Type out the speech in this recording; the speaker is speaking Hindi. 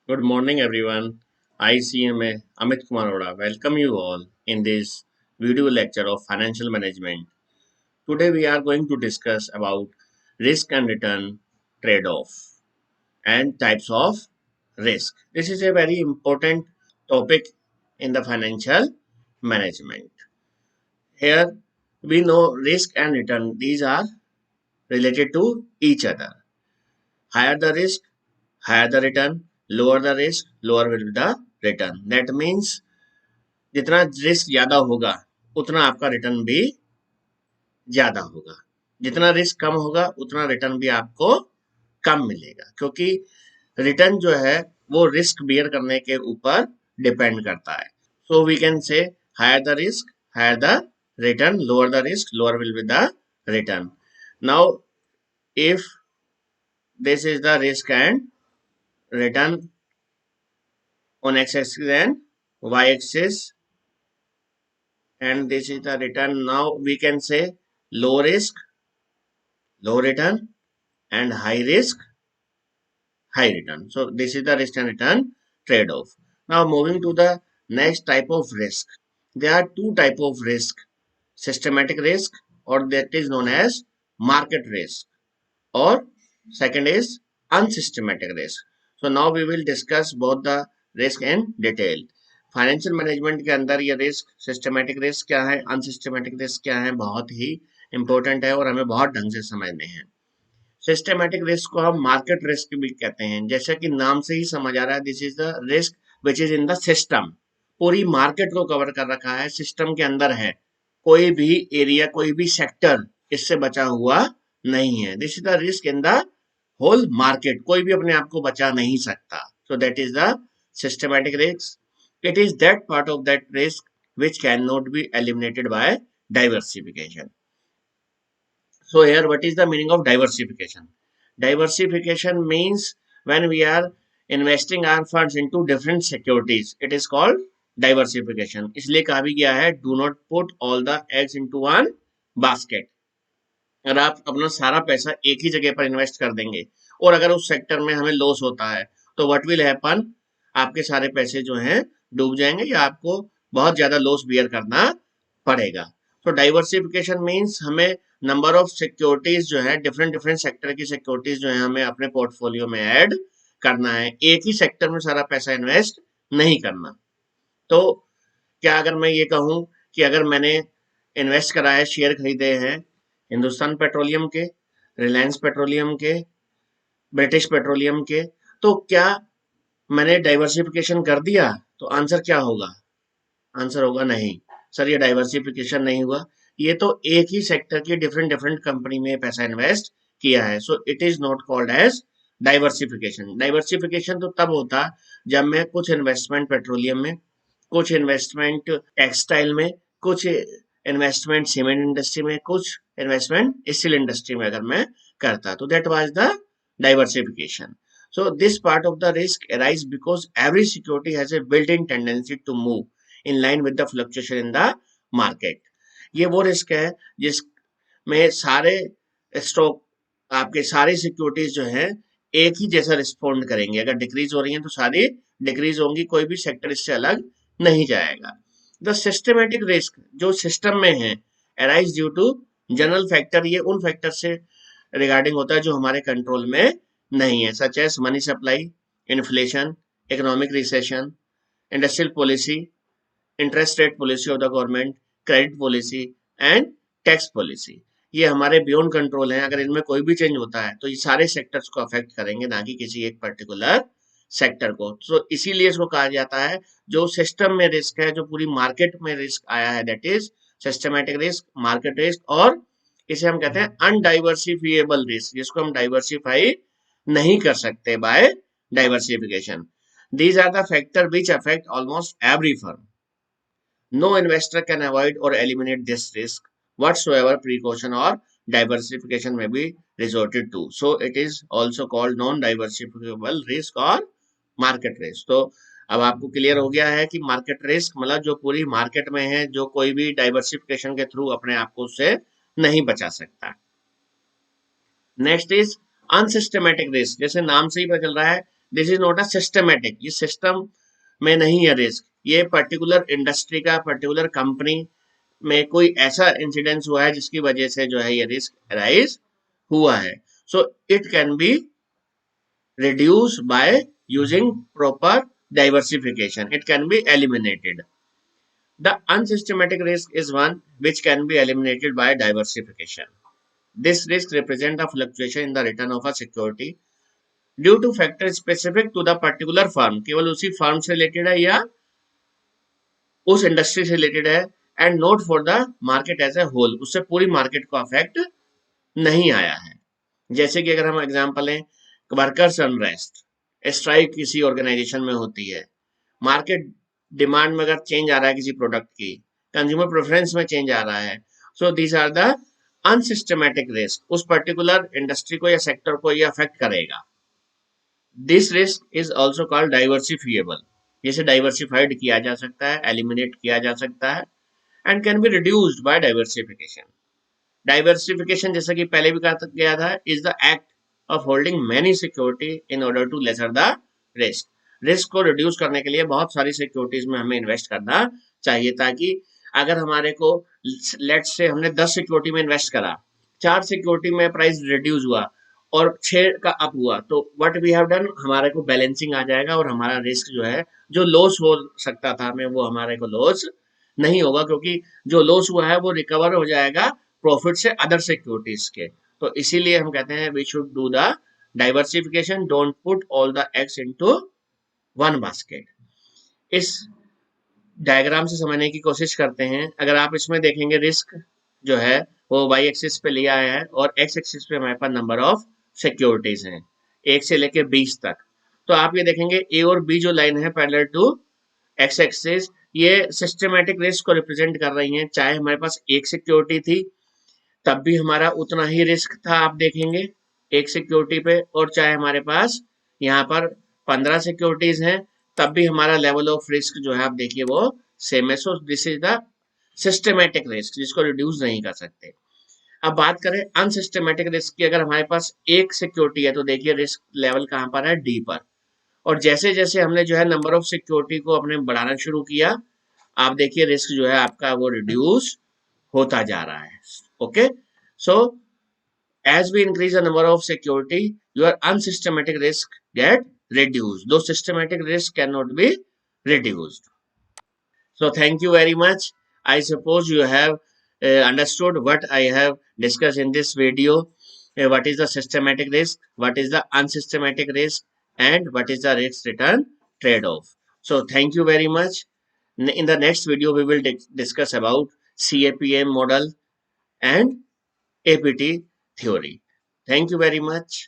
Good morning, everyone. ICMA Amit Kumar Oda welcome you all in this video lecture of financial management. Today, we are going to discuss about risk and return trade-off and types of risk. This is a very important topic in the financial management. Here, we know risk and return; these are related to each other. Higher the risk, higher the return, lower the risk, lower will be the return. That means जितना रिस्क ज्यादा होगा उतना आपका रिटर्न भी ज्यादा होगा, जितना रिस्क कम होगा उतना रिटर्न भी आपको कम मिलेगा, क्योंकि रिटर्न जो है वो रिस्क बियर करने के ऊपर डिपेंड करता है. So we can say higher the risk higher the return, lower the risk lower will be the return. Now if this is the risk and return on x-axis and y-axis, and this is the return. Now we can say low risk, low return, and high risk, high return. So this is the risk and return trade-off. Now moving to the next type of risk. There are two type of risk: systematic risk, or that is known as market risk, or second is unsystematic risk. So now we will discuss both the risk in detail. Financial management के अंदर ये रिस्क, सिस्टमेटिक रिस्क क्या है, अनसिस्टमेटिक रिस्क क्या है, बहुत ही इंपॉर्टेंट है और हमें बहुत ढंग से समझने हैं. सिस्टमेटिक रिस्क को हम मार्केट रिस्क भी कहते हैं. जैसा कि नाम से ही समझ आ रहा है, this is the risk which is in the system. पूरी मार्केट को कवर कर रखा है, सिस्टम के अंदर है, कोई भी एरिया, कोई भी सेक्टर इससे बचा हुआ नहीं है. This is the risk in the whole market. कोई भी अपने आप को बचा नहीं सकता. So that is the systematic risk. It is that part of that risk which cannot be eliminated by diversification. So here, what is the meaning of diversification? Diversification means when we are investing our funds into different securities, it is called diversification. इसलिए कहा भी गया है, do not put all the eggs into one basket. अगर आप अपना सारा पैसा एक ही जगह पर इन्वेस्ट कर देंगे और अगर उस सेक्टर में हमें लॉस होता है, तो व्हाट विल हैपन, आपके सारे पैसे जो हैं डूब जाएंगे या आपको बहुत ज्यादा लॉस बियर करना पड़ेगा. तो डाइवर्सिफिकेशन मीन्स हमें नंबर ऑफ सिक्योरिटीज जो है, डिफरेंट डिफरेंट सेक्टर की सिक्योरिटीज जो है हमें अपने पोर्टफोलियो में ऐड करना है. एक ही सेक्टर में सारा पैसा इन्वेस्ट नहीं करना. तो क्या अगर मैं ये कहूं कि अगर मैंने इन्वेस्ट करा है, शेयर खरीदे हैं हिंदुस्तान पेट्रोलियम के, रिलायंस पेट्रोलियम के, ब्रिटिश पेट्रोलियम के, तो क्या मैंने डाइवर्सिफिकेशन कर दिया? तो आंसर क्या होगा? आंसर होगा नहीं सर, ये डाइवर्सिफिकेशन नहीं हुआ. ये तो एक ही सेक्टर की डिफरेंट डिफरेंट कंपनी में पैसा इन्वेस्ट किया है. So it is not called as diversification. Diversification तो तब होता जब मैं कुछ इन्वेस्टमेंट पेट्रोलियम में, कुछ इन्वेस्टमेंट टेक्सटाइल में, कुछ इन्वेस्टमेंट सीमेंट इंडस्ट्री में, कुछ इन्वेस्टमेंट स्टील इंडस्ट्री में अगर मैं करता, तो that was the diversification. So this part of the risk arise because every security has a built-in tendency to move in line with the fluctuation in the market. ये वो रिस्क है जिसमें सारे स्टॉक, आपके सारी सिक्योरिटीज जो हैं एक ही जैसा रिस्पॉन्ड करेंगे. अगर डिक्रीज हो रही हैं तो सारी डिक्रीज होंगी, कोई भी सेक्टर इससे अलग नहीं जाएगा. द सिस्टमेटिक रिस्क जो सिस्टम में है, arise due to general factor. ये उन फैक्टर से रिगार्डिंग होता है जो हमारे कंट्रोल में नहीं है, such as money supply, inflation, economic recession, industrial policy, interest rate policy of the government, credit policy and tax policy. ये हमारे बियॉन्ड कंट्रोल हैं. अगर इनमें कोई भी चेंज होता है तो ये सारे सेक्टर्स को अफेक्ट करेंगे, ना कि किसी एक पर्टिकुलर सेक्टर को. तो इसीलिए इसको कहा जाता है जो सिस्टम में रिस्क है, जो पूरी मार्केट में रिस्क आया है, that is systematic risk, market risk. और इसे हम कहते हैं अनडाइवर्सिफिएबल रिस्क, जिसको हम डाइवर्सिफाई नहीं कर सकते by diversification. These are the factors which affect almost every firm. No investor can avoid or eliminate this risk whatsoever precaution or diversification may be resorted to. So it is also called non-diversifiable risk or market risk. तो अब आपको क्लियर हो गया है कि मार्केट रिस्क मतलब जो पूरी मार्केट में है, जो कोई भी डाइवर्सिफिकेशन के थ्रू अपने आप को उससे नहीं बचा सकता. Next is unsystematic risk. जैसे नाम से ही पता चल रहा है, this is not a systematic, ये सिस्टम में नहीं है रिस्क, ये पर्टिकुलर इंडस्ट्री का, पर्टिकुलर कंपनी में कोई ऐसा इंसिडेंस हुआ है जिसकी वजह से जो है ये रिस्क राइज हुआ है. So it can be reduced by using proper diversification. It can be eliminated. The unsystematic risk is one which can be eliminated by diversification. This risk represents a fluctuation in the return of a security due to factors specific to the particular firm. केवल उसी firm से related है या उस इंडस्ट्री से related है, and not for the market as a whole. उससे पूरी market को affect नहीं आया है. जैसे कि अगर हम एग्जांपल लें, वर्कर्स अनरेस्ट, स्ट्राइक किसी ऑर्गेनाइजेशन में होती है, मार्केट डिमांड में अगर चेंज आ रहा है किसी प्रोडक्ट की, कंज्यूमर प्रेफरेंस में चेंज आ रहा है, so these are the unsystematic risk. उस पर्टिकुलर इंडस्ट्री को या सेक्टर को ये अफेक्ट करेगा. This risk is also called diversifiable. जिसे डाइवर्सिफाइड किया जा सकता है, एलिमिनेट किया जा सकता है, and can be reduced by diversification. Diversification जैसा कि पहले भी कहा गया था, is the act of holding many security in order to lesser the risk. Risk को रिड्यूस करने के लिए बहुत सारी सिक्योरिटीज में हमें इन्वेस्ट करना चाहिए, ताकि अगर हमारे को लेट से हमने 10 सिक्योरिटी में इन्वेस्ट करा, 4 सिक्योरिटी में प्राइस रिड्यूस हुआ और 6 का अप हुआ, तो व्हाट वी हैव डन, हमारे को बैलेंसिंग आ जाएगा और हमारा रिस्क जो है, जो लॉस हो सकता था हमें, वो हमारे को लॉस नहीं होगा, क्योंकि जो लॉस हुआ है वो रिकवर हो जाएगा प्रॉफिट से अदर सिक्योरिटीज के. तो इसीलिए हम कहते हैं we should do the diversification, don't put all the eggs into one basket. इस डायग्राम से समझने की कोशिश करते हैं. अगर आप इसमें देखेंगे, रिस्क जो है वो वाई एक्सिस पे लिया है और एक्स एक्सिस पे हमारे पास नंबर ऑफ सिक्योरिटीज हैं, 1 से लेके 20 तक. तो आप ये देखेंगे ए और बी जो लाइन है पैरेलल टू एक्स एक्सिस, ये सिस्टमेटिक रिस्क को रिप्रेजेंट कर रही हैं. चाहे हमारे पास एक सिक्योरिटी थी तब भी हमारा उतना ही रिस्क था, आप देखेंगे एक सिक्योरिटी पे, और चाहे हमारे पास यहाँ पर 15 सिक्योरिटीज हैं तब भी हमारा लेवल ऑफ रिस्क जो है आप देखिए वो सेम है. So this is the systematic risk, जिसको रिड्यूस नहीं कर सकते. अब बात करें अनसिस्टमेटिक रिस्क की. अगर हमारे पास एक सिक्योरिटी है तो देखिए रिस्क लेवल कहाँ पर है, डी पर. और जैसे जैसे हमने जो है नंबर ऑफ सिक्योरिटी को अपने बढ़ाना शुरू किया, आप देखिए रिस्क जो है आपका वो रिड्यूस होता जा रहा है. Okay, so as we increase the number of security, your unsystematic risk get reduced. Those systematic risk cannot be reduced. So thank you very much. I suppose you have understood what I have discussed in this video. What is the systematic risk, what is the unsystematic risk, and what is the risk return trade-off. So thank you very much. In the next video, we will discuss about CAPM model and APT theory. Thank you very much.